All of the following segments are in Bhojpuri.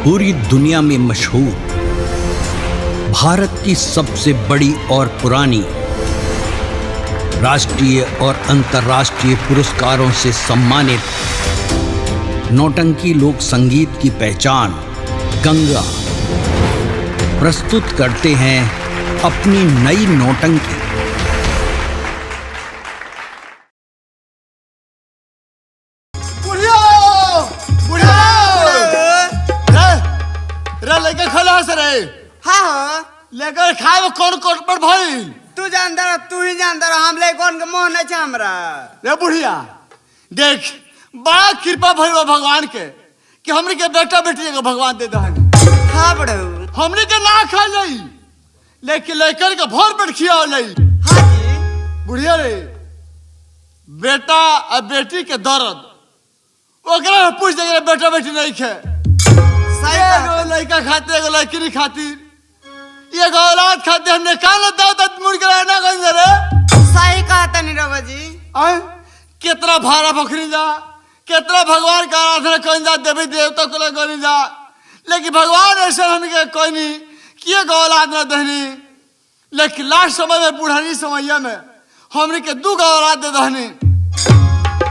पूरी दुनिया में मशहूर, भारत की सबसे बड़ी और पुरानी, राष्ट्रीय और अंतर्राष्ट्रीय पुरस्कारों से सम्मानित नौटंकी लोक संगीत की पहचान गंगा प्रस्तुत करते हैं अपनी नई नौटंकी। लेकर खला से रहे। हाँ लेकर खाए कौन कौन पर भाई तू जानता रह, तू ही जानता रह, हम ले कौन के मोह नहीं हमरा। रे बुढ़िया देख, बड़ा कृपा भइल बा भगवान के कि हमरे के बेटा बेटी के भगवान दे दहन। हाँ बड़ऊ, हमरे के ना खा लई लेकिन लेकर के भोर पेट खिया लई। हाँ जी बुढ़िया रे, बेटा और बेटी के दर्द ओकरा पूछ दे, बेटा बेटी नहीं खे। एगो लड़का खातिर, एगो लड़की नहीं खातिर, एगो औलाद खातिर हमने काला दावत मुड़ के रहना कहीं रे। सही कहता नहीं रवा जी। कितना भारा भखरी जा, कितना भगवान का आराधना कहीं जा, देवी देवता को कहीं जा, लेकिन भगवान ऐसा हमके कोई नहीं कि एगो औलाद न दहनी। लेकिन लास्ट समय में, बुढ़ानी समैया में हमने के दू गो औलाद दे दहनी।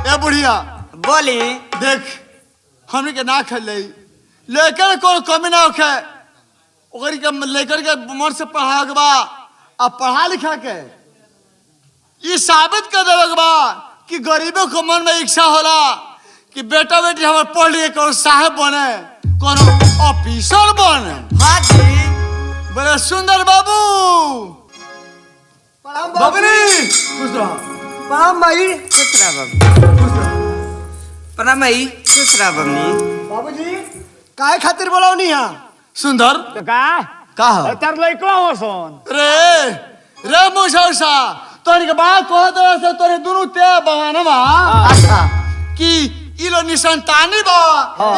ए बुढ़िया बोली देख, हमने के ना खेल ले लेकर कोई कमी ना होखे, ओकरी के लेकर के मन से पढ़ा के बा, अब पढ़ा लिखा के ये साबित कर देवे के बा कि गरीबों को मन में इच्छा होला कि बेटा बेटी हमारे पढ़ लिखे कोनो साहब बने, कोनो ऑफिसर बने। हाँ जी बड़े सुंदर बाबू बबनी खुश रहो। प्रणाम भाई। खुश रह बाबू, प्रणाम भाई, खुश रह बबनी। बाबूजी काहे खातिर बोलाओ नहीं यहाँ सुंदर का हो तर लइकवा हो सोन रे रे मुझौसा तोरी के बात कह दे से तोरे दोनों ते बवानवा अच्छा कि इलो निसंतानी बा,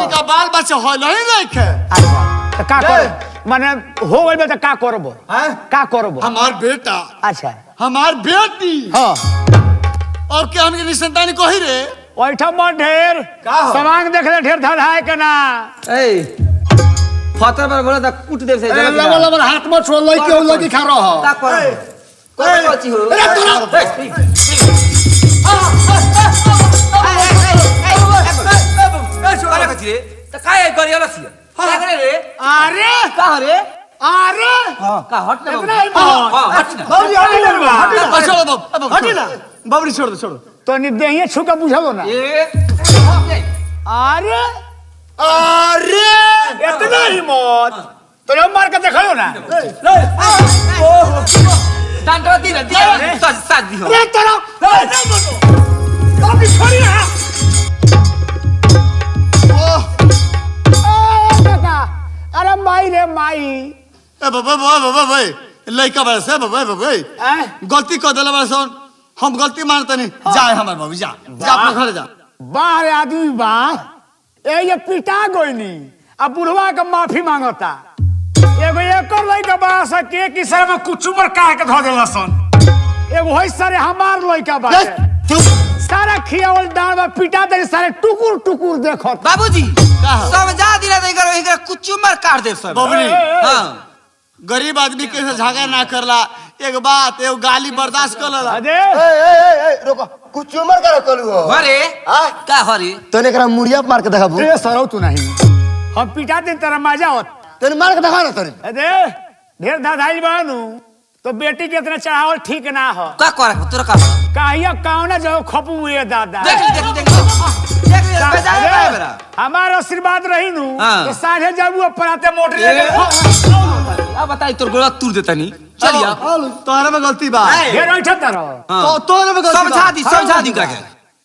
इनका बाल बच्चा हो नहीं देखे। अच्छा तो का कर माने हो गइल बे त का करबो? हैं का करबो? हमार बेटा, अच्छा हमार बेटी हां और के हमके निसंतानी कही रे। ओइठा मत ढेर का हो? समांग देखले ढेर धधाए के ना। ए फतर पर बोला त कुट देव से जगह लगा लगा हाथ में छोड़ लई के लगी खा रहा का कर कोई कोची हो। अरे तोरा अरे कची रे त काय गरियाला छिय का करे रे? अरे का रे? अरे का हट ना इतना ही बात। हां हट ना बाबूजी हटी ना, छोड़ो बाबू, हटी ना बाबूजी, छोड़ दो छोड़ो। तो नि देहिए छु के बुझलो ना। ए अरे अरे इतना ही मत तो मार के देखलो ना। डांडा दी रे साथ दी हो। रे तोरा बाबू छोड़ी ना। काका अरे माई रे माई। ए बाबा भाई लड़का बड़ा से बाबा गलती कर देला बड़ा सन, हम गलती मानते नहीं। जाए हमारे बाबू, जा जा अपने घर जा। बाहर आदमी बा ये पिटा गोइनी अब बुढ़वा के माफी मांगता। एगो एकर लइका बा सके कि सर में कुछ उमर काहे के धो देला सन। एगो होई सारे हमार लइका बा सारा खियावल डाल बा पिटा दे सारे टुकुर टुकुर देखत। बाबूजी समझा दिला दे करो इधर कुछ उमर काट दे सब। बाबूजी हां गरीब आदमी के से झगड़ा ना करला, एक बात एगो गाली बर्दाश्त कर लेला। अरे रोको, कुछ उम्र का रखलू हो। अरे का हरी तने एकरा मुड़िया मार के देखाबू। रे सरौ तू नहीं हम पिटा दे तेरा मजा होत। तने मार के देखा ना तने। अरे ढेर धाधाइल बानू तो बेटी के इतना चढ़ावल ठीक ना हो। का करे तोरा का काहिया कावना जो खपू हुए दादा। देख बजा मेरा हमार आशीर्वाद रही नु हाँ। तो साझे जाबू पराते मोटर लेके। अब बताई तोर गोला तूर देता नहीं चलिया तोहरे में गलती बा। ढेर बैठा तारो तो तोहरे में गलती बा। समझा दी का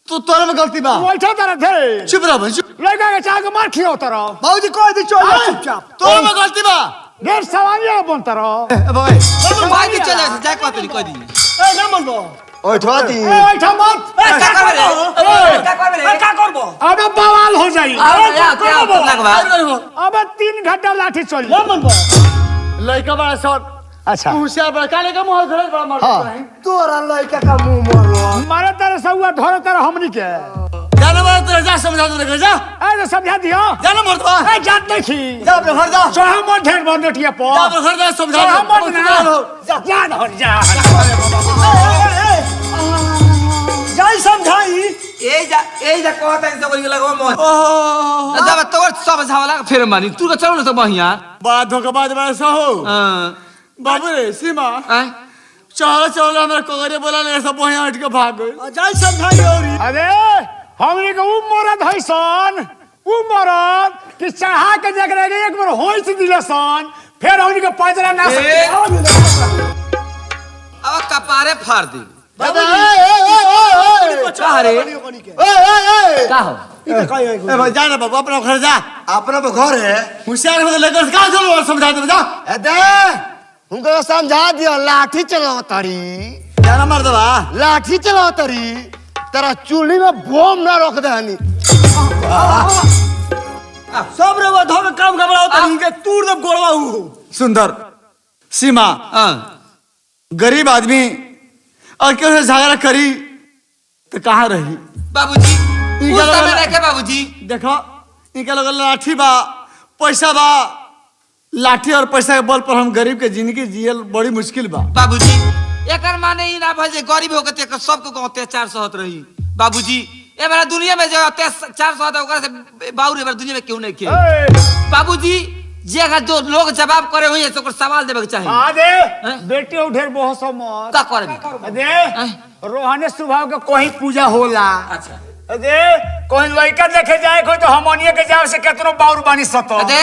तू तोहरे में गलती बा। बैठा तारो थे चुप रह भाई, चुप। लड़का के चाह के मार खियो तारो। बाबूजी कोई दी चल चुपचाप। तोहरे में गलती बा। ढेर सवालिया बन तारो। ए भाई भाई भी चले जा के बात नहीं कह दी। ए ना मन बो ओए ठोती। ए बैठा मत। का करे का करे का करबो? अबे बवाल हो जाई। क्या लगवा अबे 3 घंटा लाठी चल। ना मन बो लड़का बड़ा शॉट। अच्छा तू से बड़ा काले का मुंह धरे बड़ा मार। तोरा लइका का मुंह मोरलो। मारे तारे सौआ धरे तारे हमनी के। जाना मर्द तेरे जा समझा दो लेकर जा अरे समझा दियो जाना मर्द बा ए जात देखी जा अपने घर जा सोहा मत ढेर बंदटिया पो जा अपने घर जा समझा सोहा दो मत ना जा धर जा जाई समझाई ए जा कहता है तो लगवा मोह ओह जब तोर सब झावला फिर मानी तू का चलो ना तो बहिया बात धोखेबाज बड़ा सा हो बाबू रे सीमा चलो चलो हमारे कोगरे बोला ले सब वहीं हट के भाग गए जाई समझाई औरी अरे हमनी के उ मरद हइसन उ मरद कि चढ़ा के जगरे एक बार होइस दिलसन फिर हमनी के पजरा ना अब कपारे फाड़ दी दादा का रे का हो ए भाई जा ना बाबू अपना घर जा अपना तो घर है होशियार हो लेकर कहाँ चलो और समझा दे जा दे उनको समझा दियो लाठी चलाओ तरी जाना मर्द बा लाठी चलाओ तरी तेरा चूल्ही में बम ना रोक दे हनी सब रे वो धोके काम घबराओ त इनके तूर दब गोड़वा हूं सुंदर सीमा गरीब आदमी और क्यों से झगड़ा करी तो कहाँ रही बाबूजी इनका उस समय लगा- रखे बाबूजी देखो इनके लोग लाठी बा पैसा बा लाठी और पैसा के बल पर हम गरीब के जिंदगी जियल बड़ी मुश्किल बा बाबूजी एकर माने ही ना भजे गरीब होके ते सबको को अत्याचार सहत रही बाबूजी ए बड़ा दुनिया में जो अत्याचार सहत है ओकरा से बाउर ए बड़ा दुनिया में क्यों नहीं के बाबूजी जे अगर जो लोग जवाब करे होई तो ओकर सवाल देबे के चाहिए आ दे बेटी उठेर बहुत सो मत का करे दे रोहने स्वभाव के कोई पूजा होला अच्छा दे कोई लड़का देखे जाए कोई तो हमनिए के जाव से केतनो बाउर बानी सतो दे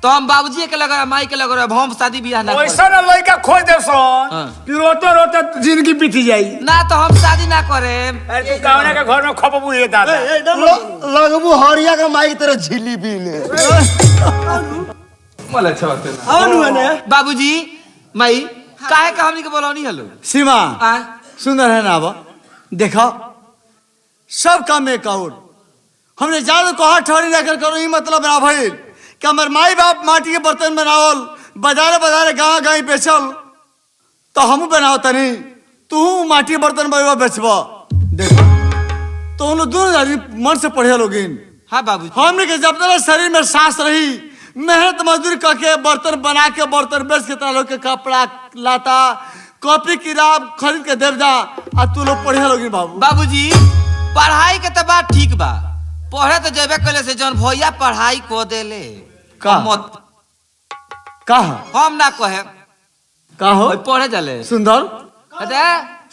तो हम बाबूजी के लगा माई के लगा हम शादी बियाह ना वैसा ना लड़का खोज दे सन हाँ। कि रोते रोते जिंदगी बीती जाई ना तो हम शादी ना करे अरे तू कावना के घर में खपबू ये दादा लगबू हरिया के माई तेरे झिल्ली बीने आनु ने बाबूजी माई काहे का हमनी के बोलौनी हलो सीमा आ सुंदर है ना अब देखो सब काम में काउर हमने ज्यादा कहा ठहरी ना कर करो ये मतलब ना भाई कि हमारे माई बाप माटी के बर्तन बनावल बाजारे बाजारे गाँव गाँव बेचल तो हम बनाओ तनी तू माटी के बर्तन बनवा बेचबा देखो तो हम लोग दोनों आदमी मन से पढ़े लोगिन हाँ बाबूजी हमने के जब तक शरीर में सांस रही मेहनत मजदूरी करके बर्तन बना के बर्तन बेच के तारा लोग के कपड़ा लाता कॉपी किताब खरीद के देव जा आ तू लोग पढ़े लोगी बाबू बाबूजी पढ़ाई के तो बात ठीक बा पढ़े तो जेबे कले से जौन भैया पढ़ाई को देले का? मत कहा हम ना कहे हो ओए पढ़े जाले सुंदर अरे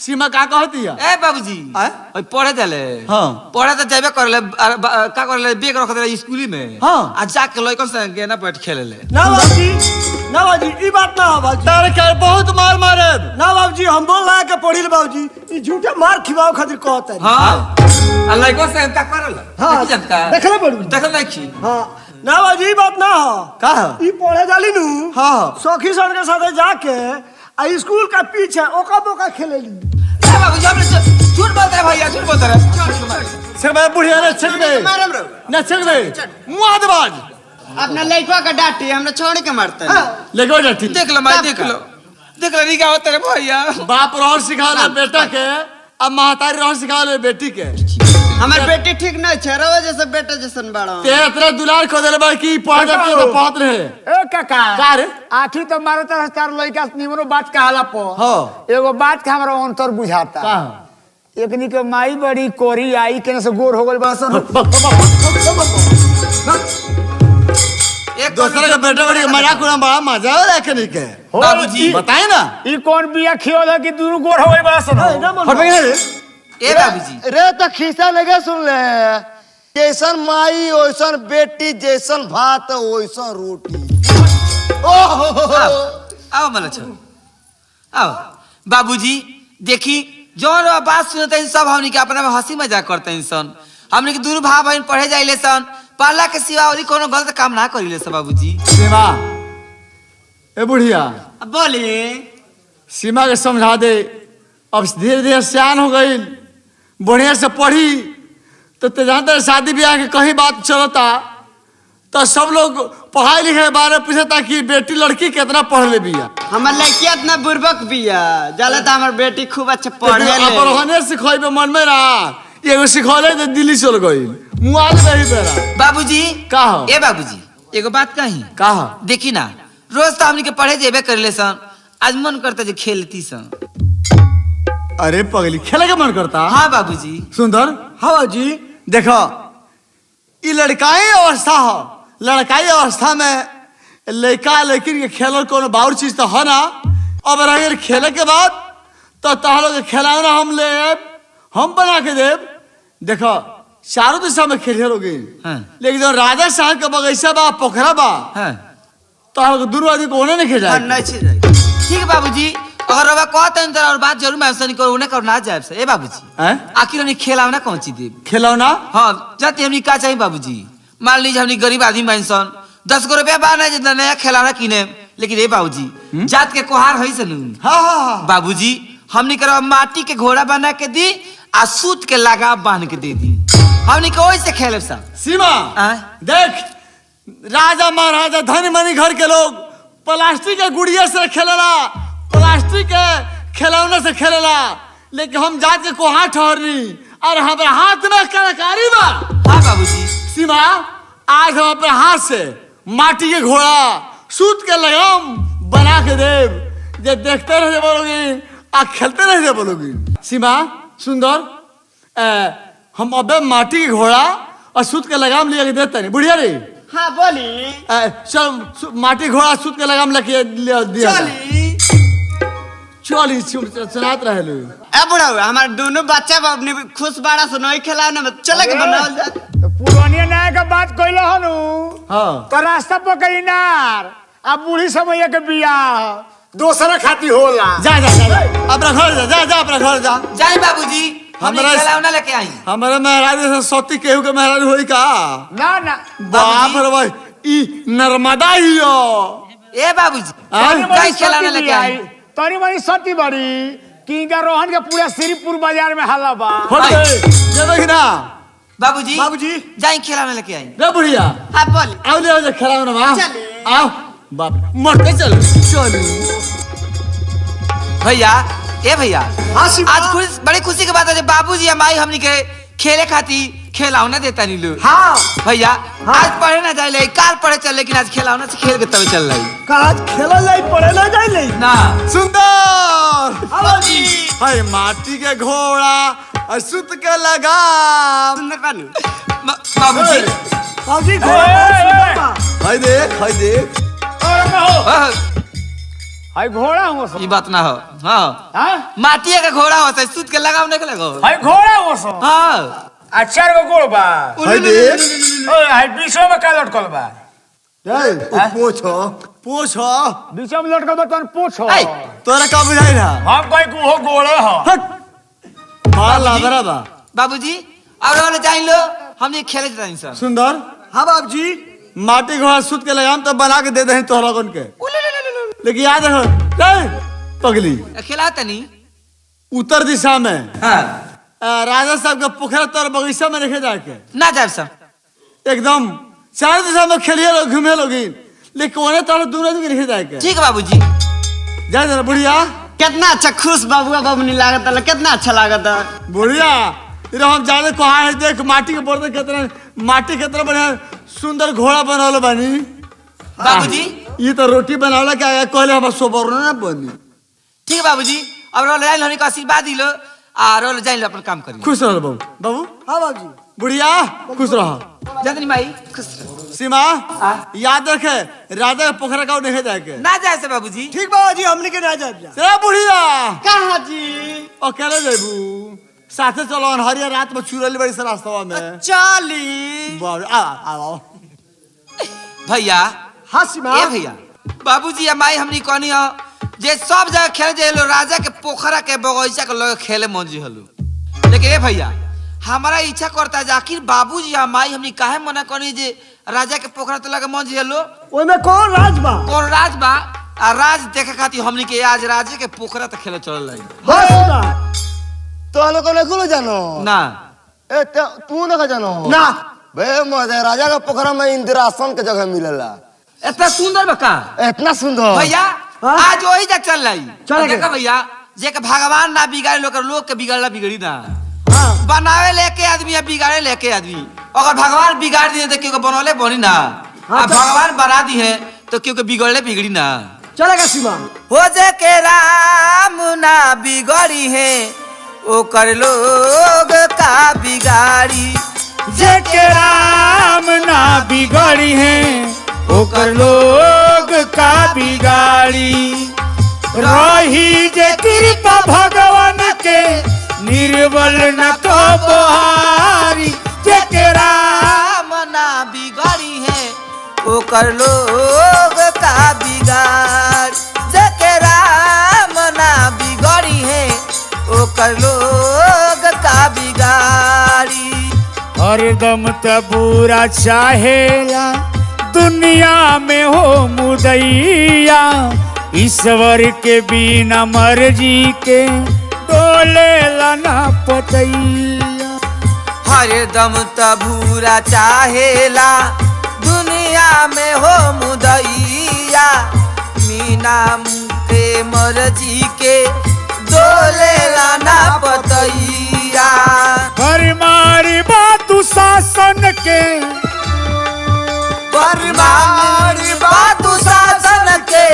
सीमा का कहती है ए बाबूजी आय? ओए पढ़े जाले हाँ। पढ़े तो जेबे करले का करले बेग रख दे स्कूली में हाँ। आ जाके लइकन से गेना बैठ खेले ले ना बाबूजी ई बात ना हो बाबूजी तारे क्या बहुत मार मारे ना बाबूजी हम बोल रहा के पढ़िल बाबूजी ई झूठे मार खिवाओ खातिर कहत है हां आ लइकन से का करल हाँ। देखी जनता देखले बड़ू देखल नहीं छी हां ना बाबूजी ई बात ना हो का ई पढ़े जाली नु हाँ। सखी सन के साथे जाके आ स्कूल का पीछे ओका बोका खेलेली ए बाबूजी हमने झूठ बोलते हैं भैया झूठ बोलते हैं सिर में बुढ़िया ने छिक दे न छिक दे मुंह दबाज अपना लड़का का डांटी हमरा छोड़ के मारता है लेको जाती देख लो माई देख लो नहीं क्या होता रे भैया बाप रोहन सिखा ले बेटा के अब महतारी रोहन सिखा ले बेटी के हमार बेटी ठीक नहीं छे रवा जैसे बेटा जैसन बड़ा ते इतना दुलार खो देले बा की पढ़ जाती तो पढ़त रहे ए काका का रे? आखिर तो मारो तरह चार लड़का निमनो बात कहला पो हाँ। एगो बात के हमरा अंतर बुझाता का एकनी के माई बड़ी कोरी आई केने से गोर हो गइल बा सन एक दूसरे का बेटा बड़ी मजाक उड़ा बड़ा मजा आ रहा है के बाबूजी बताए ना ई कौन बिया खियोल है कि दूर गोर हो गइल बा सन हट गए रे ए बाबूजी रे तो खीसा लगे सुन ले जैसन माई ओइसन बेटी जैसन भात ओइसन रोटी आओ मला चलो आओ बाबूजी देखी जौन बात सुनते हैं सब हमनी के अपना में हंसी मजाक करते हैं सन हमनी के दोनों भाई बहन पढ़े जाइले सन पढ़ला के सिवा और कोनो गलत काम ना करिले सब बाबूजी सीमा ए बुढ़िया अब बोली सीमा के समझा दे अब धीरे धीरे सियान हो गई बढ़िया से पढ़ी तो ते जानते हैं, शादी ब्याह के कहीं बात चलता तो सब लोग पढ़ाई लिखाई के बारे में पूछता कि बेटी लड़की कितना पढ़ ले बिया हमार लड़की इतना बुर्बक बिया जाला तो हमार बेटी खूब अच्छा पढ़े ले अपने सिखाई मन में रहा एगो सिखौले तो दिल्ली चल गई मुआ नहीं बेरा बाबूजी का हो? ए बाबूजी एगो बात कही का हो? देखी ना रोज तो हमनी के पढ़े जेबे करले सन आज मन करता जे खेलती सन। अरे पगली खेले का मन करता। हाँ बाबूजी सुंदर हाँ जी देखो ये लड़काई अवस्था हो लड़काई अवस्था में लड़का लेकिन के खेल कोनो बाउर चीज तो है ना। अब अगर खेले के बाद तो तहलो के खिलाना हम ले हम बना के देव। देखो चारों दिशा में खेल लोगे हाँ। लेकिन जो राजा साहब का बगीचा बा पोखरा बा हाँ तो दोनों आदमी को उन्हें नहीं हाँ, खेला। नहीं छे जाए। ठीक है बाबूजी अगर रवा कहते हैं तो और बात जरूर मैं ऐसा नहीं करूँ उन्हें करना जाए से ए बाबूजी आखिर हमने खेला ना कौन चीज देव खिलौना हाँ जाते हमने का चाहिए बाबूजी मान लीजिए हमने गरीब आदमी मानसन 10 गो रुपया बा ना जितना नया खिलौना किने लेकिन ए बाबूजी जात के कोहार है सनू हाँ हाँ हाँ बाबूजी हमने करा माटी के घोड़ा बना के दी आ सूत के लगाव बांध के दे दी हमने के वैसे खेले सा सीमा देख राजा महाराजा धनी मनी घर के लोग प्लास्टिक के गुड़िया से खेलेला प्लास्टिक के खिलौने से खेलेला लेकिन हम जात के कोहा ठहरनी और हमारे हाथ में कलाकारी बा। हाँ बाबूजी सीमा आज हम अपने हाथ से माटी के घोड़ा सूत के लगाम बना के देव जे देखते रह बोलोगी आ खेलते रह बोलोगी। सीमा सुंदर हम अबे माटी के घोड़ा और सूत के लगाम लिया के देते नहीं बुढ़िया रे। हाँ बोली चल माटी घोड़ा सूत के लगाम लेके दिया चली सुनात रहे लो। ए बुढ़ा हमारे दोनों बच्चा अपने खुश बाड़ा से नहीं खेला ना चले के बनावल जा। तो पुरानिया नया के बात कइलो हनु हाँ तो रास्ता पकड़ी नार अब बूढ़ी समय के बियाह दोसरा खाती होला। जा जा जा अपना घर जा जा जा अपना घर जा। जाए बाबूजी हमने हमरा- खिलौना लेके आई हमारे महाराज से सती केहू के महाराज होई का ना ना बाप रे भाई ई नर्मदा ही हो। ए बाबूजी हाँ? जाए खिलौना लेके आई तनी बड़ी सती बड़ी किंगा रोहन के पूरा श्रीपुर बाजार में हल्ला बा। फट गए ये देखी ना बाबूजी बाबूजी जाए खिलौना लेके आई रे बुढ़िया हाँ बोली आओ ले आओ खिलाओ ना मां चले। आओ बाप मर के चल चल भैया ए भैया हाँ शिवा। आज बड़ी खुशी की बात है जब बाबूजी हम आई हमनी के खेले खाती खिलौना देता नहीं लो हाँ भैया आज पढ़े ना जाए ले काल पढ़े चल लेकिन आज खिलौना से खेल के तब चल रही आज खेला जाए पढ़े ना जाए ले ना सुंदर हाँ जी हाय माटी के घोड़ा और सूत के लगाम सुंदर बानू बाबूजी बाबूजी हाय देख हाय घोड़ा हो सो ये बात ना हो हाँ हाँ माटिया का घोड़ा होता है सूत के लगाव नहीं लगो हाय घोड़ा हो सो हाँ अच्छा गो गोड़ बा हाय देख ओए हाय बीचो में का लटकल बा पूछो पूछो बीचो में लटकल बा तन पूछो ऐ। तोरा का बुझाई ना हम कोई को हो घोड़े हो हट माला बराबर बाबूजी और वाले जान लो हमने खेले जाता नहीं सर सुंदर हाँ बाबूजी माटी घोड़ा सूत के लगाम तो बना के दे दे तोहरा कौन के लेकिन याद रखो पगली खिलाता नहीं उत्तर दिशा में हाँ राजा साहब का पोखरा तर बगीचा में रखे जाके ना जाए सर एकदम चार दिशा में खेलिए लोग घूमे लोगी लेकिन उन्हें तो दूर आदमी रखे जाके ठीक है बाबूजी जा जरा बुढ़िया कितना अच्छा खुश बाबुआ बाबू नहीं लागत है कितना अच्छा लागत है बुढ़िया इधर हम जाने कहा है देख माटी के बर्तन कितना माटी कितना बढ़िया सुंदर घोड़ा बनौले बनी बाबूजी ये तो रोटी बनावला क्या कहले हम सोबर ना बनी ठीक है बाबूजी अब रोल जाइन होने का आशीर्वाद दिलो आ रोल जाइन लो अपन काम करियो खुश रहो बाबू बाबू हाँ बाबूजी बुढ़िया खुश रहो जतनी माई खुश रहो। सीमा याद रखे राजा के पोखरा का नहीं जाके ना जाए से बाबूजी ठीक बाबूजी हमने के ना जाए चला बुढ़िया कहाँ जी अकेले जेबू साथे चलो हरिया रात में चुरली बड़ी से रास्ता में चली बाबू आओ भैया हाँ सीमा ए भैया बाबूजी या माई हमनी कहनी हो जे सब जगह खेले जे लो राजा के पोखरा के बगीचा के लगे खेले मन जी हलो लेकिन ए भैया हमारा इच्छा करता है आखिर बाबूजी या माई हमनी काहे मना करनी जे राजा के पोखरा तो लगे मन जी हलो ओमे कौन राज बा कौन राज बा आ राज देखे खातिर हमनी के आज राजे के पोखरा तो खेले चल रही हाँ सीमा तो लोग नहीं जानो ना ए तू ना जानो ना बे मजे राजा का पोखरा में इंदिरासन के जगह मिलेला इतना सुंदर बका इतना सुंदर भैया हाँ? आज वही जा चल रही चल देखा भैया जे के भगवान ना बिगाड़े लोग के बिगड़ला बिगड़ी ना बनावे लेके आदमी या बिगाड़े लेके आदमी। अगर भगवान बिगाड़ दिए तो क्यों बनौले बनी ना, अब भगवान बना दी है तो क्यों बिगड़ले बिगड़ी ना। चलेगा सीमा। हो जे के राम ना बिगड़ी है ओ कर लोग का बिगाड़ी। जेके राम ना बिगड़ी है ओकर लोग का बिगाड़ी। रही जे कृपा भगवान के निर्बल न तो बहारी। जेके राम ना बिगड़ी है ओ कर लोग का बिगाड़ी। जेके राम ना बिगड़ी है ओ कर लोग का बिगाड़ी। हरदम त बुरा चाहेला दुनिया में हो मुदैया। ईश्वर के बिना मर्जी के डोले लना पतैया। हरदम त बुरा चाहेला दुनिया में हो मुदैया। मीना के मर्जी के डोले लना पतैया। मारी बात शासन के परमारी बात शासन के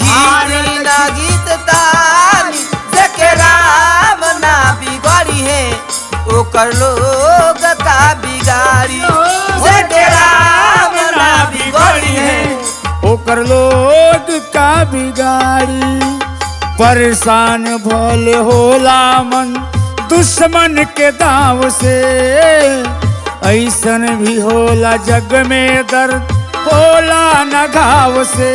गीत ना गीत तानी। जेके राम ना बिगड़ी है ओ कर लोग का बिगाड़ी। जेके राम ना बिगड़ी है ओकर लोग का बिगाड़ी। परेशान भले होला मन दुश्मन के दाव से। ऐसन भी होला जग में दर्द होला न घाव से।